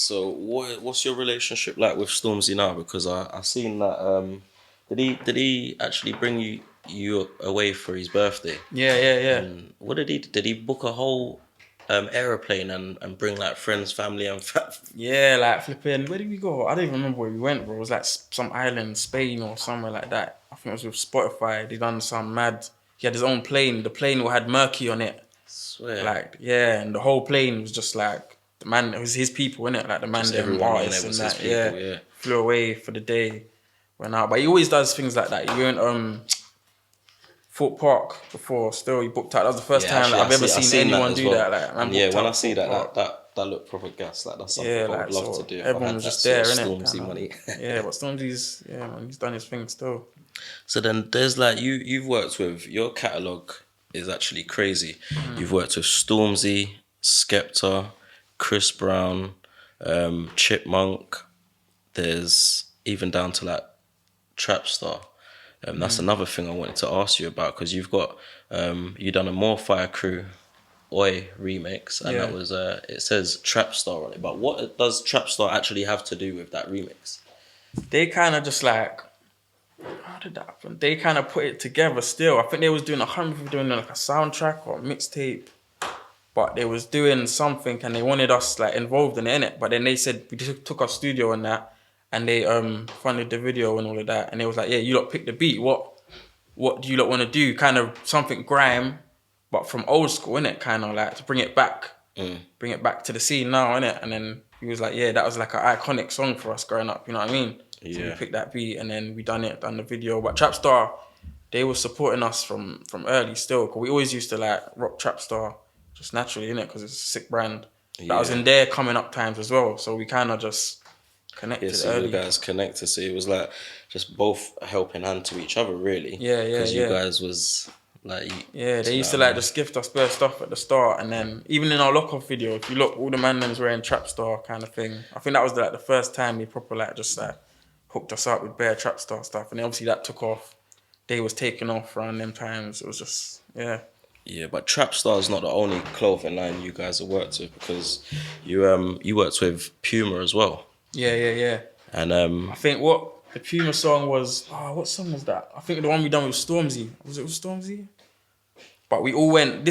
So what's your relationship like with Stormzy now? Because I seen that did he actually bring you away for his birthday? Yeah. And what did he book a whole aeroplane and bring like friends, family and Yeah, like flipping. Where did we go? I don't even remember where we went, bro. It was like some island, Spain or somewhere like that. I think it was with Spotify. They done some mad. He had his own plane. The plane had Murky on it. swear. Like yeah, and the whole plane was just like the man. It was his people, innit? Like the man, Just them everyone on there artists was and his that. Yeah, people, yeah. flew away for the day. Went out, but he always does things like that. He went Fort Park before. Still, he booked out. That was the first Yeah, time that actually, I've ever I seen seen that anyone as do that. well. Like man And yeah, booked when I out see Fort that, Park. that looked proper gas. Like that's something Yeah, I would like love to so do if I everyone had was that just sort there, of innit? Stormzy money. Yeah, but Stormzy's man, he's done his thing still. So then there's like you've worked with your catalogue is actually crazy. You've worked with Stormzy, Skepta, Chris Brown, Chipmunk. There's even down to like Trapstar. That's another thing I wanted to ask you about because you've got you done a More Fire Crew Oi remix and that Yeah, was it says Trapstar on it. But what does Trapstar actually have to do with that remix? they kind of just like how did that happen? They kind of put it together. Still, I think they was doing doing like a soundtrack or a mixtape, but they was doing something and they wanted us like involved in it, innit? But then they said we just took our studio and that, and they funded the video and all of that, and they was like, yeah, you lot pick the beat. What do you lot want to do? Kind of something grime, but from old school, innit? Kind of like to bring it back to the scene now, innit? And then he was like, yeah, that was like an iconic song for us growing up, you know what I mean? So we Yeah. picked that beat and then we done the video. But Trapstar, they were supporting us from early still, because we always used to like rock Trapstar just naturally, innit? Because it's a sick brand. That was Yeah. in their coming up times as well, so we kind of just Yeah, connected so you early. guys connected. So it was like just both helping hand to each other, really. Because you Yeah. guys was like, Yeah, do they you used know to what I like mean? just gift us bare stuff at the start, and then even in our lock-off video, if you look, all the man them's wearing Trapstar kind of thing. I think that was like the first time they proper like just like hooked us up with bare Trapstar stuff, and then obviously that took off. They was taking off around them times. It was just Yeah, but Trapstar is not the only clothing line you guys have worked with because you worked with Puma as well. yeah. And I think what the Puma song was. Oh, what song was that? I think the one we done with Stormzy. Was it with Stormzy? But we all went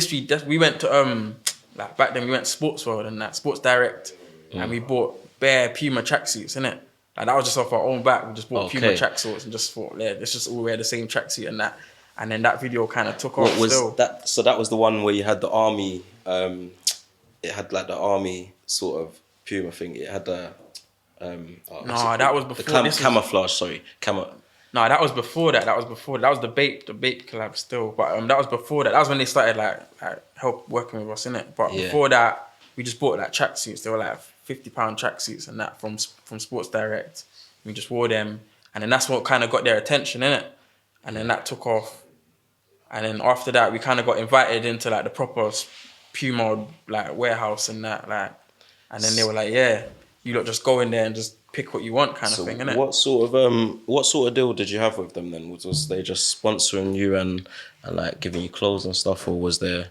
we went to like back then we went Sports World and that Sports Direct, and we bought bare Puma tracksuits, innit? Like that was just off our own back. We just bought Puma okay, tracksuits and just thought, yeah, let's just all wear the same tracksuit and that. And then that video kind of took what off was still. that? So that was the one where you had the army. It had like the army sort of Puma thing. It had the what's it No, that called? was The before. This was camouflage. Sorry, no, that was before that. That was before. That was the Bape collab still. But that was before that. That was when they started like help working with us, innit? But Yeah. before that, we just bought like tracksuits. They were like £50 tracksuits and that from Sports Direct. We just wore them, and then that's what kind of got their attention, innit? And then that took off. And then after that, we kind of got invited into like the proper Puma like warehouse and that like. And then they were like, yeah, you lot just go in there and just pick what you want, kind of So thing, innit? what sort of deal did you have with them then? Was they just sponsoring you and like giving you clothes and stuff, or was there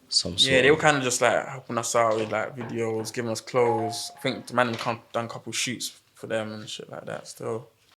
some Yeah, sort they were of kind of just like helping us out with like videos, giving us clothes. I think the man done a couple shoots for them and shit like that still.